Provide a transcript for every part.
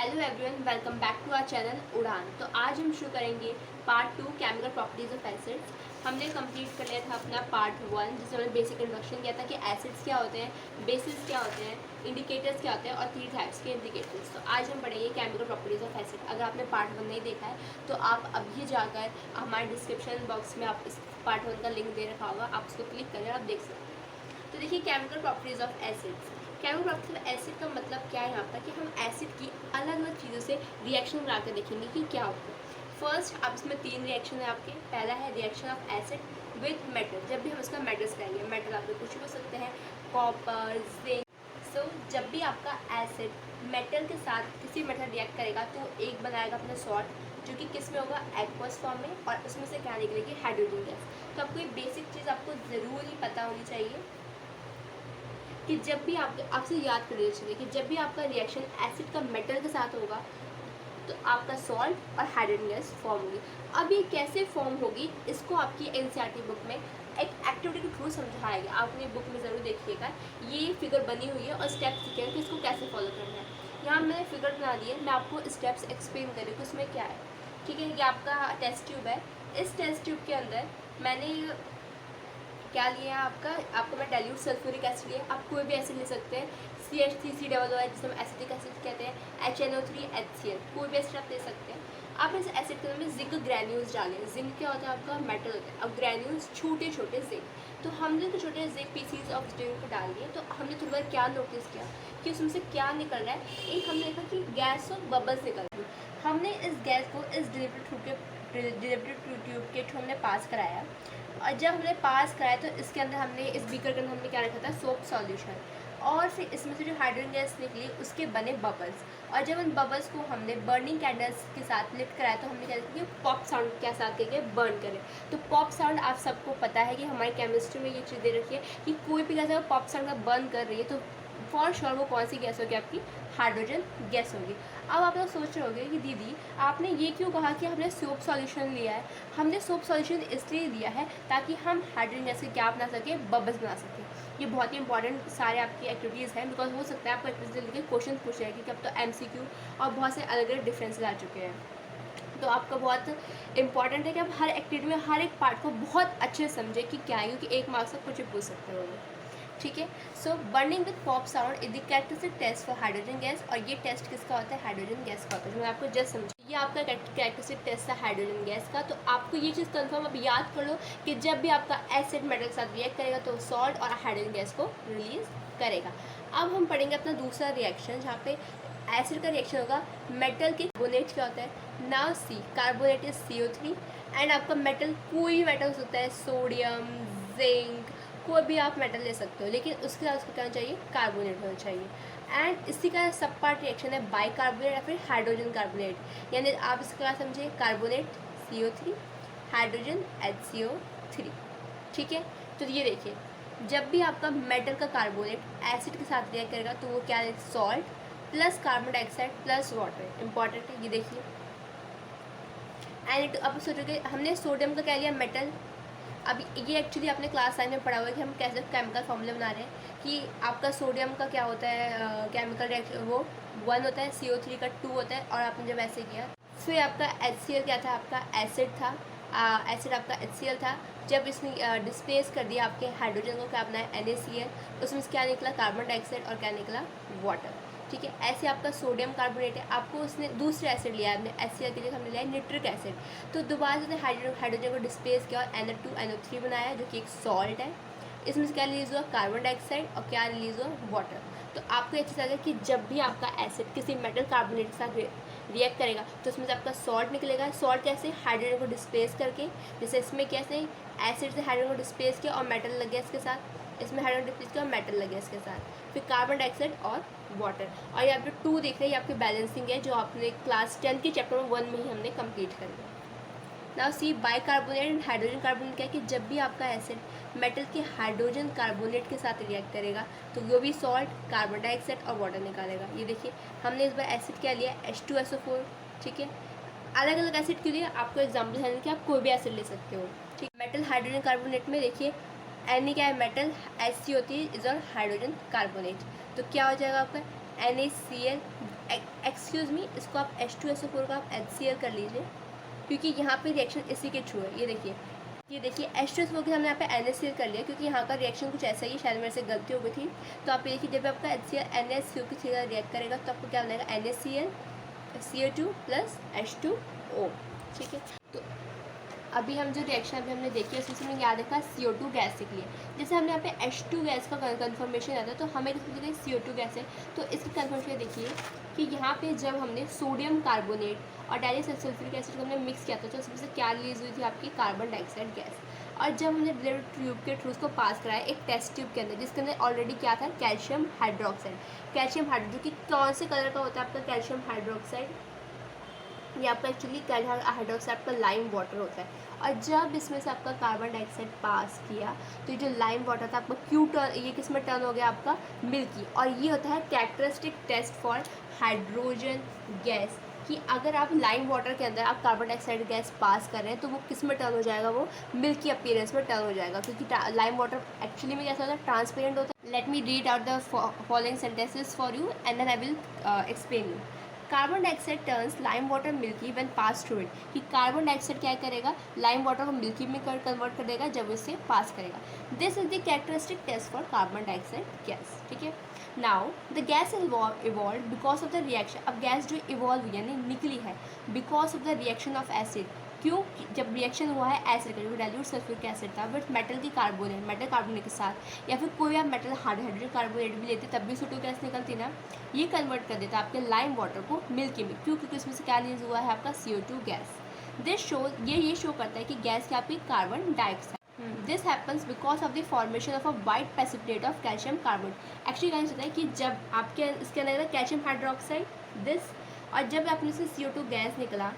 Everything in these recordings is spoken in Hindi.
Hello everyone, welcome back to our channel Udaan. तो आज हम शुरू करेंगे part 2 chemical properties of acids. हमने कंप्लीट कर लिया था अपना पार्ट 1 जिसमें हमने बेसिक इंट्रोडक्शन किया था कि एसिड्स क्या होते हैं, बेसिस क्या होते हैं, इंडिकेटर्स क्या होते हैं और 3 टाइप्स के इंडिकेटर्स। तो आज हम पढ़ेंगे केमिकल प्रॉपर्टीज ऑफ एसिड। अगर आपने पार्ट 1 नहीं देखा है तो आप अभी जाकर हमारे डिस्क्रिप्शन बॉक्स में आप इस पार्ट 1 का लिंक दे रखा होगा, आप उसको क्लिक करें और आप देख सकते हैं। तो देखिए, chemical properties of acids. Chemical properties of acid का मतलब क्या है यहाँ पर कि हम एसिड की अलग अलग चीज़ों से रिएक्शन करा कर देखेंगे कि क्या होता है। फर्स्ट, अब इसमें 3 रिएक्शन है आपके। पहला है reaction of acid with metal. जब भी हम इसका मेटल्स कराएंगे, मेटल आपके कुछ भी हो सकते हैं, कॉपर, जिंक। सो जब भी आपका एसिड मेटल के साथ किसी मेटल रिएक्ट करेगा तो एक बनाएगा अपना सॉल्ट, जो कि किस में होगा, एक्वस फॉर्म में, और उसमें से क्या निकलेगी, हाइड्रोजन गैस। तो आपको ये बेसिक चीज़ आपको ज़रूर ही पता होनी चाहिए कि जब भी आपसे याद कर लीजिए चलिए कि जब भी आपका रिएक्शन एसिड का मेटल के साथ होगा तो आपका सॉल्ट और हाइड्रोजन गैस फॉर्म होगी। अब ये कैसे फॉर्म होगी, इसको आपकी एनसीईआरटी बुक में एक एक्टिविटी के थ्रू समझाया गया। आप अपनी बुक में ज़रूर देखिएगा, ये फिगर बनी हुई है और स्टेप्स लिखे हैं कि इसको कैसे फॉलो करना है। यहाँ मैंने फिगर बना दी है, मैं आपको स्टेप्स एक्सप्लेन करूँ कि उसमें क्या है। ठीक है, ये आपका टेस्ट ट्यूब है। इस टेस्ट ट्यूब के अंदर मैंने क्या लिया है आपको मैं डाइल्यूट सल्फ्यूरिक एसिड लिया। आप कोई भी एसिड ले सकते हैं, CH3COO है जिसे हम एसिटिक एसिड कहते हैं, HNO3HCl, कोई भी एसिड आप ले सकते हैं। आप इस एसिड के अंदर में जिंक ग्रैन्यूल्स डालें। जिंक क्या होता है, आपका मेटल होता है। अब ग्रैन्यूल्स छोटे छोटे जिंक, तो हमने तो छोटे जिंक पीसीज ऑफ जिंक को डाल दिए। तो हमने थोड़ी बार क्या नोटिस किया कि उसमें से क्या निकल रहा है। एक हमने देखा कि गैस और बबल्स निकल रही है। हमने इस गैस को इस डिलिवरी ट्यूब के थ्रू हमने पास कराया, और जब हमने पास कराया तो इसके अंदर हमने इस बीकर के अंदर हमने क्या रखा था, सोप सॉल्यूशन, और फिर इसमें से जो हाइड्रोजन गैस निकली उसके बने बबल्स। और जब उन बबल्स को हमने बर्निंग कैंडल्स के साथ लिफ्ट कराया तो हमने क्या देखा कि पॉप साउंड के साथ करके बर्न करें। तो पॉप साउंड आप सबको पता है कि हमारी केमिस्ट्री में ये चीज़ दे रखी है कि कोई भी गैस अगर पॉप साउंड का बर्न कर रही है तो फॉर श्योर वो कौन सी गैस होगी, आपकी हाइड्रोजन गैस होगी। अब आप लोग सोच रहे होंगे कि दीदी आपने ये क्यों कहा कि हमने सोप सॉल्यूशन लिया है। हमने सोप सॉल्यूशन इसलिए दिया है ताकि हम हाइड्रोजन गैस के क्या बना सकें, बबल्स बना सकें। ये बहुत ही इंपॉर्टेंट सारे आपकी एक्टिविटीज़ हैं, बिकॉज हो सकता है आपको एक्टिविटीज के क्वेश्चन पूछ रहे हैं क्योंकि अब तो MCQ और बहुत से अलग अलग डिफरेंसेस आ चुके हैं। तो आपका बहुत इंपॉर्टेंट है कि आप हर एक्टिविटी में हर एक पार्ट को बहुत अच्छे से समझें कि क्या है, क्योंकि एक मार्क्स से कुछ भी पूछ सकते हो। ठीक है, so burning with pop sound is the characteristic test for hydrogen gas. और ये टेस्ट किसका होता है, हाइड्रोजन गैस का होता है, जो मैं आपको जस्ट समझा। ये आपका कैरेक्टरिस्टिक टेस्ट है हाइड्रोजन गैस का। तो आपको ये चीज़ कंफर्म अब याद कर लो कि जब भी आपका एसिड मेटल के साथ रिएक्ट करेगा तो सॉल्ट और हाइड्रोजन गैस को रिलीज करेगा। अब हम पढ़ेंगे अपना दूसरा रिएक्शन, जहाँ पे एसिड का रिएक्शन होगा मेटल के कार्बोनेट क्या होता है, now see carbonate is CO3। And आपका मेटल कोई भी मेटल हो सकता है, सोडियम, जिंक, कोई भी आप मेटल ले सकते हो, लेकिन उसके साथ उसको क्या चाहिए, कार्बोनेट होना चाहिए। एंड इसी का सब पार्ट रिएक्शन है बाइकार्बोनेट या फिर हाइड्रोजन कार्बोनेट। यानी आप इसका क्या समझिए, कार्बोनेट CO3, हाइड्रोजन HCO3। ठीक है, तो ये देखिए, जब भी आपका मेटल का कार्बोनेट एसिड के साथ रिएक्ट करेगा तो वो क्या है, salt plus carbon dioxide plus water. Important है, ये देखिए। एंड अब सोचोगे हमने सोडियम का क्या लिया, मेटल। अब ये एक्चुअली आपने क्लास 9 में पढ़ा हुआ है कि हम कैसे केमिकल फॉर्मूले बना रहे हैं कि आपका सोडियम का क्या होता है, केमिकल रिएक्शन वो 1 होता है, CO3 का 2 होता है, और आपने जब ऐसे किया फिर आपका HCl क्या था, आपका एसिड था, एसिड आपका HCl था। जब इसने डिस्प्लेस कर दिया आपके हाइड्रोजन को, क्या अपना है NaCl, उसमें से क्या निकला, कार्बन डाइऑक्साइड, और क्या निकला, वाटर। ठीक है, ऐसे आपका सोडियम कार्बोनेट है, आपको उसने दूसरा एसिड लिया है, हमने HCl के लिए हमने लिया है निट्रिक एसिड। तो दोबारा से हाइड्रोजन को डिस्प्लेस किया और Na2NO3 बनाया, जो कि एक सॉल्ट है। इसमें से क्या रिलीज हुआ, कार्बन डाइऑक्साइड, और क्या रिलीज हुआ, वाटर। तो आपको ये चीज़ लगा कि जब भी आपका एसिड किसी मेटल कार्बोनेट के साथ रिएक्ट करेगा तो उसमें से आपका सॉल्ट निकलेगा। सॉल्ट कैसे, हाइड्रोजन को डिस्प्लेस करके, जैसे इसमें कैसे एसिड से हाइड्रोजन को डिस्प्लेस किया और मेटल लग गया इसके साथ, इसमें हाइड्रोजन डिस्प्लेस किया और मेटल लग गया इसके साथ, फिर कार्बन डाइऑक्साइड और वाटर। और ये आप जो 2 देख रहे हैं ये आपकी बैलेंसिंग है, जो आपने क्लास 10 के चैप्टर 1 में ही हमने कंप्लीट कर लिया। Now see bicarbonate and hydrogen carbonate क्या है कि जब भी आपका एसिड मेटल के हाइड्रोजन कार्बोनेट के साथ रिएक्ट करेगा तो वो भी सॉल्ट, कार्बन डाइऑक्साइड और वाटर निकालेगा। ये देखिए, हमने इस बार एसिड क्या लिया, H2SO4। ठीक है, अलग अलग एसिड के लिए आपको एग्जाम्पल है कि आप कोई भी एसिड ले सकते हो। ठीक, मेटल हाइड्रोजन कार्बोनेट में देखिए Na क्या है, मेटल, HCO3 इज और हाइड्रोजन कार्बोनेट। तो क्या हो जाएगा आपका NaCl, एक्सक्यूज़ मी, इसको आप H2SO4 का आप HCl कर लीजिए, क्योंकि यहाँ पे रिएक्शन इसी के थ्रू है। ये देखिए H2SO4 के हमने यहाँ पे NaCl कर लिया, क्योंकि यहाँ का रिएक्शन कुछ ऐसा ही, शायद मेरे से गलती हो गई थी। तो आप ये देखिए, जब आपका HCl NaCO के साथ रिएक्ट करेगा तो आपको क्या बनेगा, NaCl CO2 प्लस H2O, ठीक है। तो अभी हम जो रिएक्शन अभी हमने देखी है उसमें हमें याद रखा CO2 गैस के लिए। जैसे हमने यहाँ पे H2 गैस का कन्फर्मेशन आता है, तो हमें किसी CO2 गैस है, तो इसकी कन्फर्मेशन देखिए कि यहाँ पे जब हमने सोडियम कार्बोनेट और डाइसल्फ्यूरिक एसिड को हमने मिक्स किया था, तो उसमें से क्या रिलीज हुई थी, आपकी कार्बन डाइऑक्साइड गैस। और जब हमने ब्लड ट्यूब के थ्रू उसको पास कराया एक टेस्ट ट्यूब के अंदर, जिसके अंदर ऑलरेडी क्या था, कैल्शियम हाइड्रोक्साइड, जो कि कौन से कलर का होता है आपका कैल्शियम हाइड्रोक्साइड, ये आपका एक्चुअली कैल्शियम हाइड्रोक्साइड का लाइम वाटर होता है। और जब इसमें से आपका कार्बन डाइऑक्साइड पास किया, तो ये जो लाइम वाटर था आपका क्यू टर्न, ये किस में टर्न हो गया, आपका मिल्की। और ये होता है characteristic test for hydrogen gas, कि अगर आप लाइम वाटर के अंदर आप कार्बन डाइऑक्साइड गैस पास कर रहे हैं, तो वो किस में टर्न हो जाएगा, वो मिल्की अपीयरेंस में टर्न हो जाएगा, क्योंकि लाइम वाटर एक्चुअली में कैसा होता है, ट्रांसपेरेंट होता है। Let me read out the following sentences for you and then I will explain you. Carbon dioxide turns lime water milky when pass through it, कि कार्बन डाइऑक्साइड क्या करेगा, लाइम वाटर को मिल्की में कन्वर्ट कर देगा जब उसे पास करेगा। This is the characteristic test for carbon dioxide gas, ठीक है। Now the gas evolve because of the reaction, अब गैस जो इवॉल्व हुई यानी निकली है because of the reaction of acid, क्यों, जब रिएक्शन हुआ है एसिड का, जो डाइल्यूट सल्फ्यूरिक एसिड था विथ मेटल की कार्बोनेट, मेटल कार्बोनेट के साथ, या फिर कोई आप मेटल हाइड्रोजन कार्बोनेट भी लेते तब भी CO2 गैस निकलती ना, ये कन्वर्ट कर देता आपके लाइम वाटर को मिल्की में, क्यों, क्योंकि उसमें से क्या रिलीज हुआ है, आपका CO2 गैस। दिस शो, ये शो करता है कि गैस क्या आपकी carbon dioxide. This happens because of the formation of a white precipitate of calcium carbonate. Actually क्या होता है कि जब आपके इसके अंदर कैल्शियम हाइड्रोक्साइड दिस, और जब आपने से CO2 गैस निकला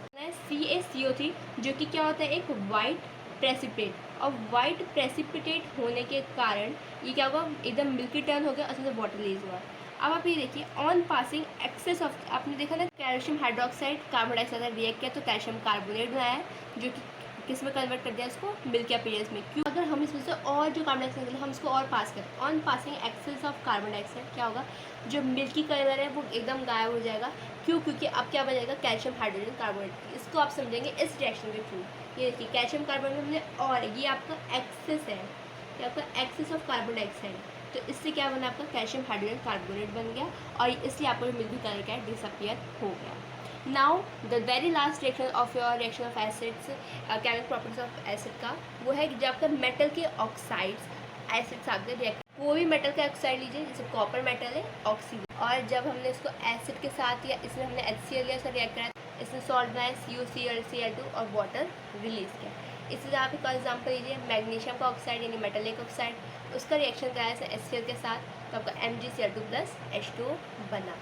CaCO3, जो कि क्या होता है, एक वाइट प्रेसिपिटेट, और वाइट प्रेसिपिटेट होने के कारण ये क्या हुआ, एकदम मिल्की टर्न हो गया, उसमें से वाटर रिलीज हुआ। अब आप ये देखिए, ऑन पासिंग एक्सेस ऑफ, आपने देखा ना calcium hydroxide carbon dioxide react किया तो कैल्शियम कार्बोनेट बनाया है, जो कि किस में कन्वर्ट कर दिया इसको, मिल्की अपीयरेंस में। क्यों, अगर हम इसमें से और जो कार्बन डाइऑक्साइड हम इसको और पास करें, on passing excess of carbon dioxide क्या होगा, जो मिल्की कलर है वो एकदम गायब हो जाएगा। क्यों, क्योंकि अब क्या बनेगा, कैल्शियम हाइड्रोजन कार्बोनेट। इसको आप समझेंगे इस रिएक्शन के थ्रू। ये देखिए कैल्शियम कार्बोनेट हमने, और ये आपका एक्सेस है, ये आपका एक्सेस ऑफ कार्बन डाइऑक्साइड, तो इससे क्या बना, आपका कैल्शियम हाइड्रोजन कार्बोनेट बन गया, और इसलिए आपको मिल्की कलर क्या डिसअपियर हो गया। Now the very last reaction of your reaction of acids, chemical properties of acid का, वो है कि जब आपका मेटल के ऑक्साइड्स एसिड्स आगे रिएक्ट, कोई भी मेटल का ऑक्साइड लीजिए, जैसे कॉपर मेटल है ऑक्सीजन, और जब हमने इसको एसिड के साथ या इसमें हमने HCl लिया, इसका रिएक्ट कराया, इसमें सॉल्ट बनाया CuCl2 और वाटर रिलीज किया। इसी तरह आप एक एग्जाम्पल लीजिए, मैग्नीशियम का ऑक्साइड यानी मेटलिक ऑक्साइड, उसका रिएक्शन कराया HCl के साथ, तो आपका MgCl2 प्लस H2O बना।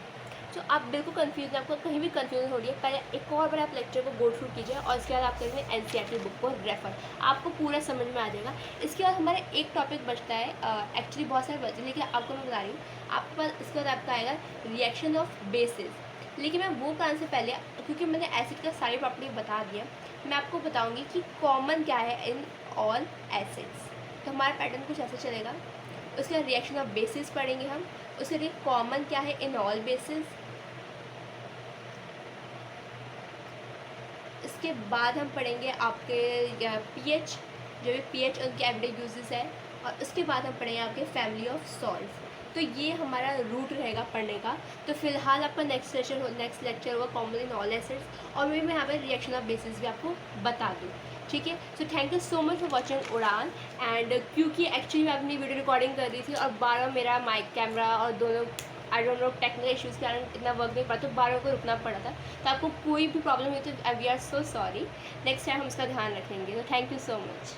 तो आप बिल्कुल कंफ्यूज हैं, आपको कहीं भी कंफ्यूजन हो रही है, पहले एक और बार आप लेक्चर को गो थ्रू कीजिए, और इसके बाद आप करेंगे NCERT बुक को रेफर, आपको पूरा समझ में आ जाएगा। इसके बाद हमारा एक टॉपिक बचता है, एक्चुअली बहुत सारे बचे, लेकिन आपको मैं बता रही हूँ, आपके पास इसके बाद आपका आएगा रिएक्शन ऑफ बेसिस। लेकिन मैं वो कराने से पहले, क्योंकि मैंने एसिड का सारी प्रॉपर्टी बता दिया, मैं आपको बताऊँगी कि कॉमन क्या है इन ऑल एसिड्स। तो हमारा पैटर्न कुछ ऐसे चलेगा, उसके बाद रिएक्शन ऑफ बेसिस पढ़ेंगे हम, उसके लिए कॉमन क्या है इन ऑल बेसिस, इसके बाद हम पढ़ेंगे आपके pH, जो भी pH उनके एवरीडे यूजेस है, और उसके बाद हम पढ़ेंगे आपके फैमिली ऑफ सॉल्ट्स। तो ये हमारा रूट रहेगा पढ़ने का। तो फिलहाल आपका नेक्स्ट लेक्चर होगा कॉमन इन ऑल एसिड्स, और मैं यहाँ पर रिएक्शन ऑफ बेसिस भी आपको बता दूँ, ठीक है। So thank you so much for watching उड़ान। एंड क्योंकि एक्चुअली मैं अपनी वीडियो रिकॉर्डिंग कर रही थी और बारह मेरा माइक कैमरा और दोनों I don't know technical issues के कारण इतना वर्क नहीं पड़ा, तो बारह को रुकना पड़ा था। तो आपको कोई भी प्रॉब्लम हुई तो we are so sorry, next time हम इसका ध्यान रखेंगे। तो थैंक यू सो मच।